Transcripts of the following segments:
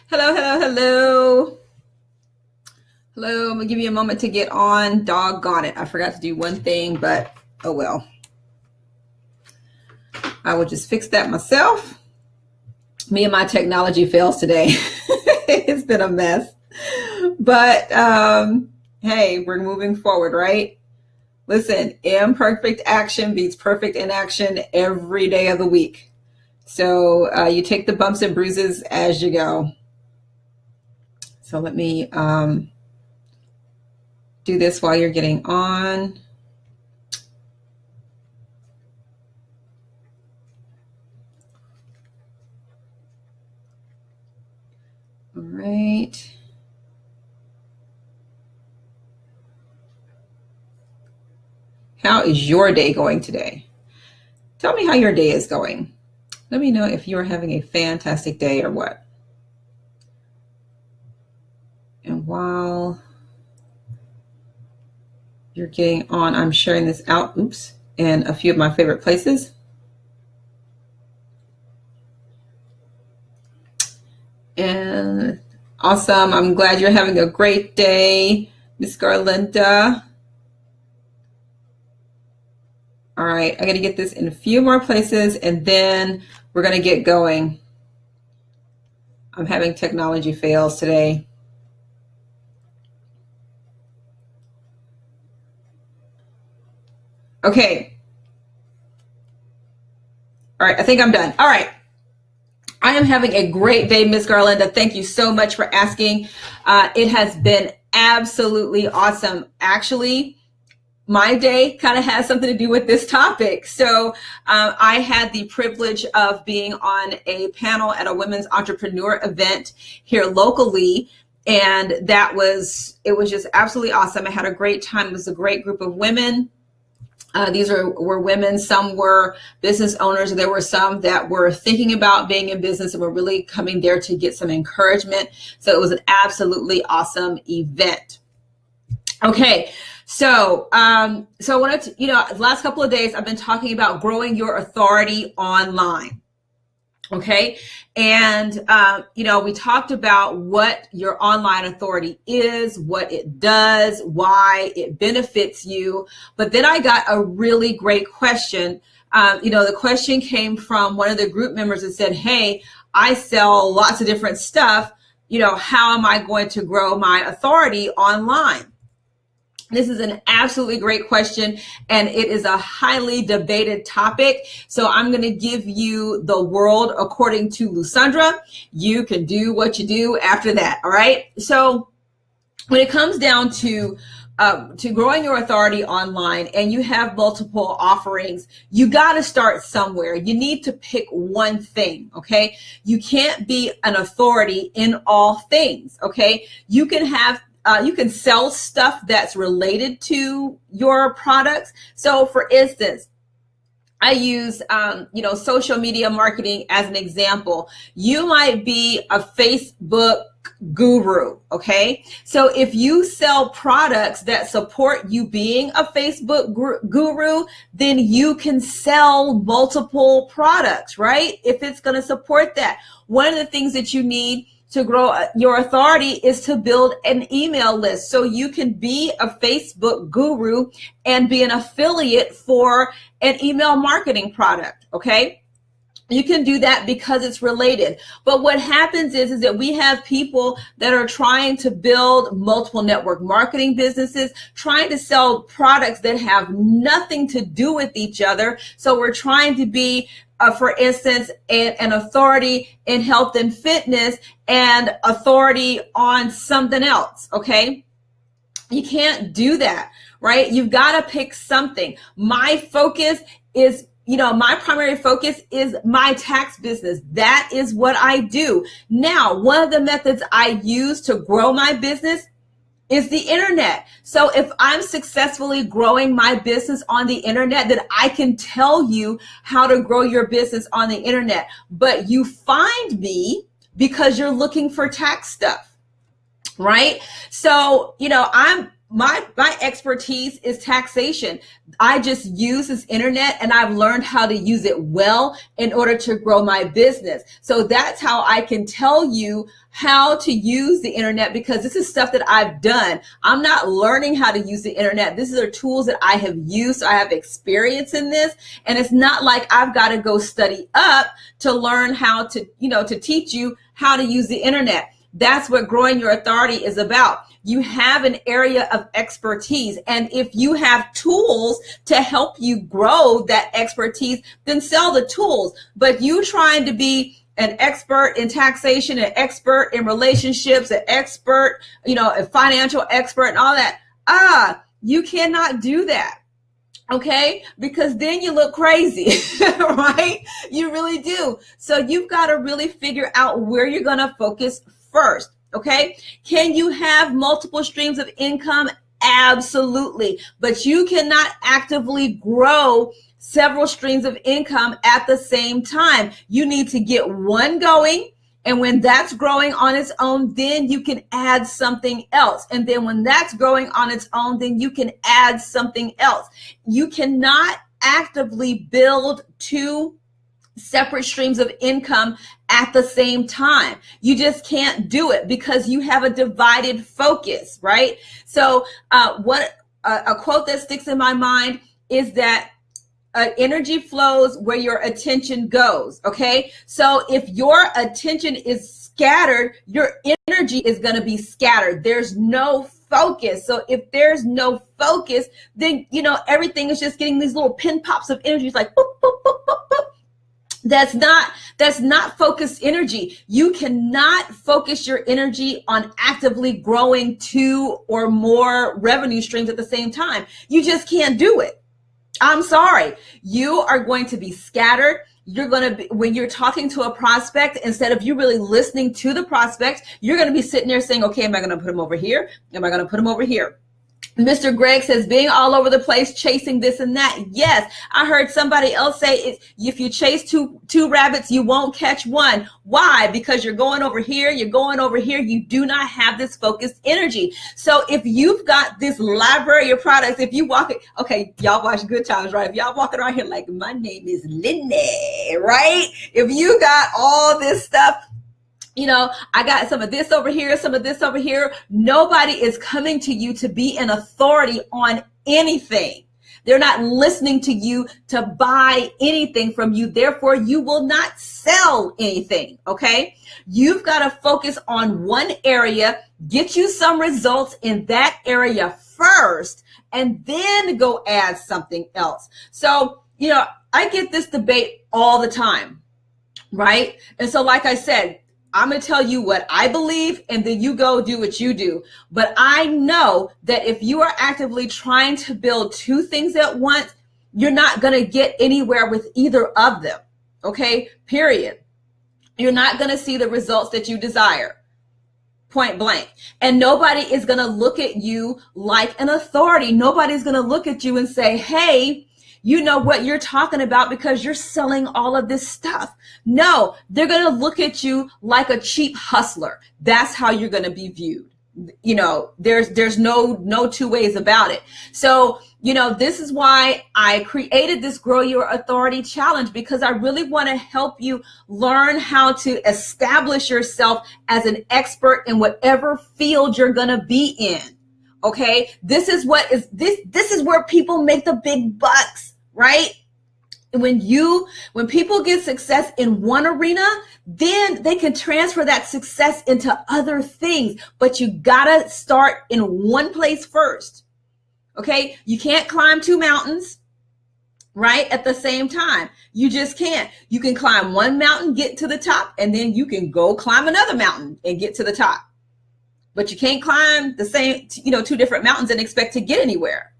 Hello, hello, hello. Hello, I'm gonna give you a moment to get on. Doggone it. I forgot to do one thing, but oh well. I will just fix that myself. Me and my technology fails today. It's been a mess. But hey, we're moving forward, right? Listen, imperfect action beats perfect inaction every day of the week. So you take the bumps and bruises as you go. So let me do this while you're getting on. All right. How is your day going today? Tell me how your day is going. Let me know if you are having a fantastic day or what. And while you're getting on, I'm sharing this out, in a few of my favorite places. And awesome. I'm glad you're having a great day, Miss Garlinda. All right, I got to get this in a few more places and then we're going to get going. I'm having technology fails today. Okay. All right, I think I'm done. All right. I am having a great day, Miss Garlinda. Thank you so much for asking. It has been absolutely awesome. Actually, my day kind of has something to do with this topic. So I had the privilege of being on a panel at a women's entrepreneur event here locally. And it was just absolutely awesome. I had a great time. It was a great group of women. These were women. Some were business owners. There were some that were thinking about being in business and were really coming there to get some encouragement. So it was an absolutely awesome event. Okay. So I wanted to, the last couple of days I've been talking about growing your authority online. Okay. And, we talked about what your online authority is, what it does, why it benefits you. But then I got a really great question. The question came from one of the group members that said, hey, I sell lots of different stuff. How am I going to grow my authority online? This is an absolutely great question, and it is a highly debated topic. So I'm going to give you the world according to Lusandra. You can do what you do after that. All right. So when it comes down to growing your authority online and you have multiple offerings, you got to start somewhere. You need to pick one thing. Okay. You can't be an authority in all things. Okay. You can sell stuff that's related to your products. So for instance, I use, social media marketing as an example. You might be a Facebook guru. Okay. So if you sell products that support you being a Facebook guru, then you can sell multiple products, right? If it's going to support that. One of the things that you need to grow your authority is to build an email list. So you can be a Facebook guru and be an affiliate for an email marketing product. Okay. You can do that because it's related. But what happens is that we have people that are trying to build multiple network marketing businesses, trying to sell products that have nothing to do with each other. So we're trying to be for instance, an authority in health and fitness and authority on something else. Okay. You can't do that, right? You've got to pick something. My focus is, my primary focus is my tax business. That is what I do. Now, one of the methods I use to grow my business is the internet. So if I'm successfully growing my business on the internet, then I can tell you how to grow your business on the internet. But you find me because you're looking for tax stuff, right? So, my expertise is taxation. I just use this internet and I've learned how to use it well in order to grow my business. So that's how I can tell you how to use the internet, because this is stuff that I've done. I'm not learning how to use the internet. These are tools that I have used. So I have experience in this, and it's not like I've got to go study up to learn how to, to teach you how to use the internet. That's what growing your authority is about. You have an area of expertise, and if you have tools to help you grow that expertise, then sell the tools. But you trying to be an expert in taxation, an expert in relationships, an expert, a financial expert and all that, you cannot do that. Okay, because then you look crazy, right? You really do. So you've got to really figure out where you're going to focus first. Okay, can you have multiple streams of income? Absolutely. But you cannot actively grow several streams of income at the same time. You need to get one going. And when that's growing on its own, then you can add something else. And then when that's growing on its own, then you can add something else. You cannot actively build two separate streams of income at the same time. You just can't do it because you have a divided focus, right? So what a quote that sticks in my mind is that energy flows where your attention goes. Okay. So if your attention is scattered, your energy is going to be scattered. There's no focus. So if there's no focus, then, everything is just getting these little pin pops of energy. It's like, boop, boop, boop, boop, boop. That's not focused energy. You cannot focus your energy on actively growing two or more revenue streams at the same time. You just can't do it. I'm sorry. You are going to be scattered. You're going to be, when you're talking to a prospect, instead of you really listening to the prospect, you're going to be sitting there saying, okay, am I going to put him over here? Am I going to put him over here? Mr. Greg says being all over the place, chasing this and that. Yes, I heard somebody else say if you chase two rabbits, you won't catch one. Why? Because you're going over here, you're going over here. You do not have this focused energy. So if you've got this library of products, if you walk it, okay, y'all watch Good Times, right? If y'all walking around here like my name is Lindy, right? If you got all this stuff, I got some of this over here, some of this over here. Nobody is coming to you to be an authority on anything. They're not listening to you to buy anything from you. Therefore, you will not sell anything. Okay. You've got to focus on one area, get you some results in that area first, and then go add something else. So, I get this debate all the time, right? And so, like I said, I'm going to tell you what I believe, and then you go do what you do. But I know that if you are actively trying to build two things at once, you're not going to get anywhere with either of them. Okay, period. You're not going to see the results that you desire. Point blank. And nobody is going to look at you like an authority. Nobody's going to look at you and say, hey, you know what you're talking about because you're selling all of this stuff. No, they're going to look at you like a cheap hustler. That's how you're going to be viewed. There's no two ways about it. So, this is why I created this Grow Your Authority Challenge, because I really want to help you learn how to establish yourself as an expert in whatever field you're going to be in. Okay. This is where people make the big bucks, right? When people get success in one arena, then they can transfer that success into other things. But you gotta start in one place first. Okay. You can't climb two mountains, right? At the same time. You just can't. You can climb one mountain, get to the top, and then you can go climb another mountain and get to the top. But you can't climb the same, two different mountains and expect to get anywhere.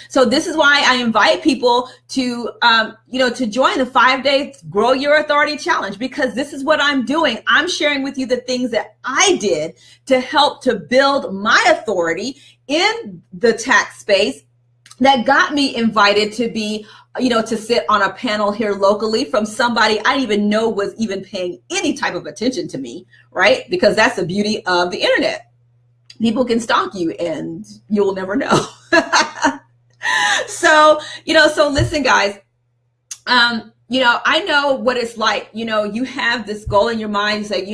So this is why I invite people to, to join the 5-day Grow Your Authority Challenge, because this is what I'm doing. I'm sharing with you the things that I did to help to build my authority in the tax space that got me invited to be, to sit on a panel here locally from somebody I didn't even know was even paying any type of attention to me, right? Because that's the beauty of the internet. people can stalk you and you'll never know. So, so listen, guys, I know what it's like. You have this goal in your mind. You say,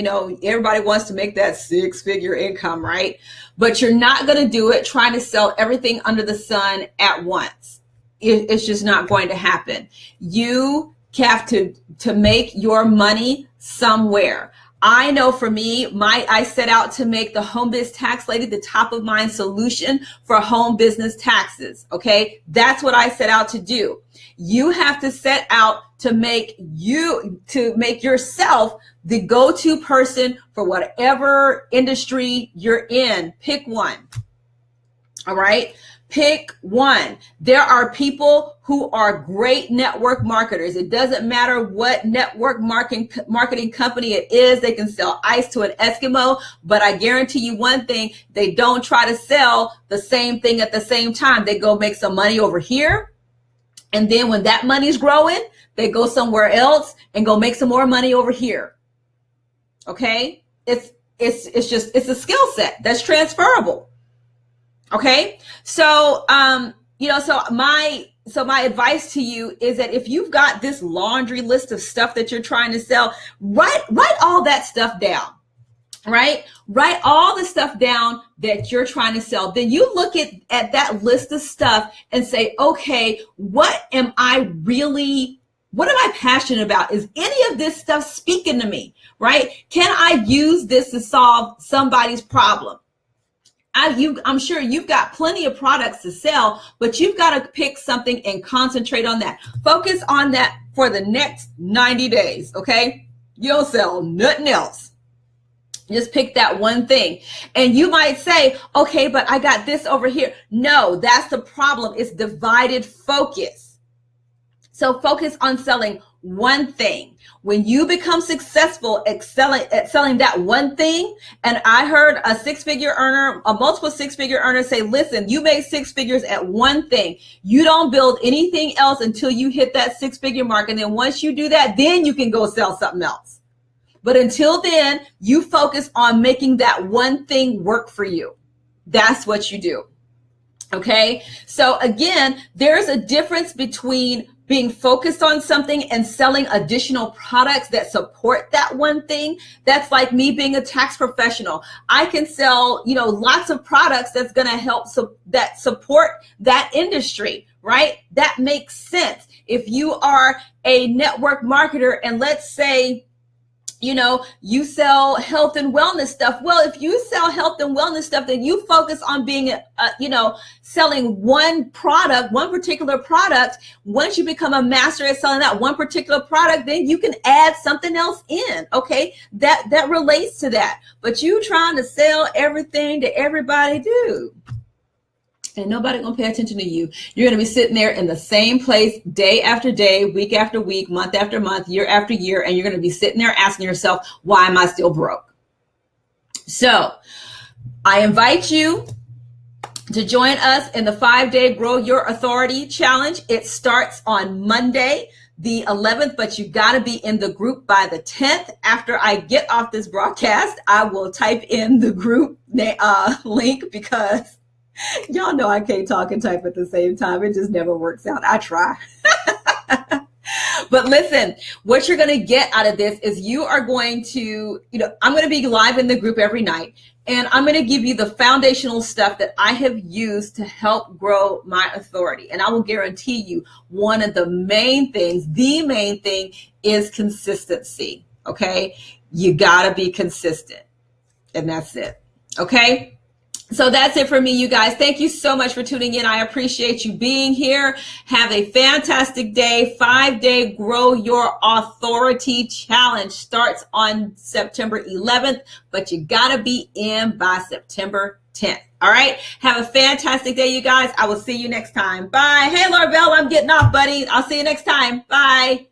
everybody wants to make that 6-figure income, right? But you're not going to do it trying to sell everything under the sun at once. It's just not going to happen. You have to make your money somewhere. I know for me, I set out to make the Home Biz Tax Lady the top of mind solution for home business taxes. Okay. That's what I set out to do. You have to set out to make yourself the go-to person for whatever industry you're in. Pick one. All right. Pick one. There are people who are great network marketers. It doesn't matter what network marketing company it is. They can sell ice to an Eskimo, but I guarantee you one thing, they don't try to sell the same thing at the same time. They go make some money over here. And then when that money's growing, they go somewhere else and go make some more money over here. Okay. It's a skill set that's transferable. Okay. So, so my advice to you is that if you've got this laundry list of stuff that you're trying to sell, write all that stuff down, right? Write all the stuff down that you're trying to sell. Then you look at that list of stuff and say, okay, what am I passionate about? Is any of this stuff speaking to me, right? Can I use this to solve somebody's problem? I'm sure you've got plenty of products to sell, but you've got to pick something and concentrate on that. Focus on that for the next 90 days, okay? You don't sell nothing else. Just pick that one thing. And you might say, okay, but I got this over here. No, that's the problem. It's divided focus. So focus on selling one thing. When you become successful at selling that one thing, and I heard a multiple six-figure earner say, listen, you made 6 figures at one thing. You don't build anything else until you hit that 6-figure mark. And then once you do that, then you can go sell something else. But until then, you focus on making that one thing work for you. That's what you do. Okay. So again, there's a difference between being focused on something and selling additional products that support that one thing. That's like me being a tax professional. I can sell, lots of products that's going to help that support that industry, right? That makes sense. If you are a network marketer and let's say, you sell health and wellness stuff. Well, if you sell health and wellness stuff, then you focus on being, selling one particular product. Once you become a master at selling that one particular product, then you can add something else in. Okay. That relates to that. But you trying to sell everything to everybody, dude. And nobody gonna pay attention to you. You're gonna be sitting there in the same place day after day, week after week, month after month, year after year, and you're gonna be sitting there asking yourself, why am I still broke? So I invite you to join us in the 5-day Grow Your Authority Challenge. It starts on Monday, the 11th, but you got to be in the group by the 10th. After I get off this broadcast, I will type in the group link because y'all know I can't talk and type at the same time. It just never works out. I try. But listen, what you're going to get out of this is you are going to, I'm going to be live in the group every night. And I'm going to give you the foundational stuff that I have used to help grow my authority. And I will guarantee you one of the main thing is consistency. Okay. You got to be consistent. And that's it. Okay. So that's it for me, you guys. Thank you so much for tuning in. I appreciate you being here. Have a fantastic day. 5-day Grow Your Authority Challenge starts on September 11th, but you got to be in by September 10th. All right. Have a fantastic day, you guys. I will see you next time. Bye. Hey, Lorvell, I'm getting off, buddy. I'll see you next time. Bye.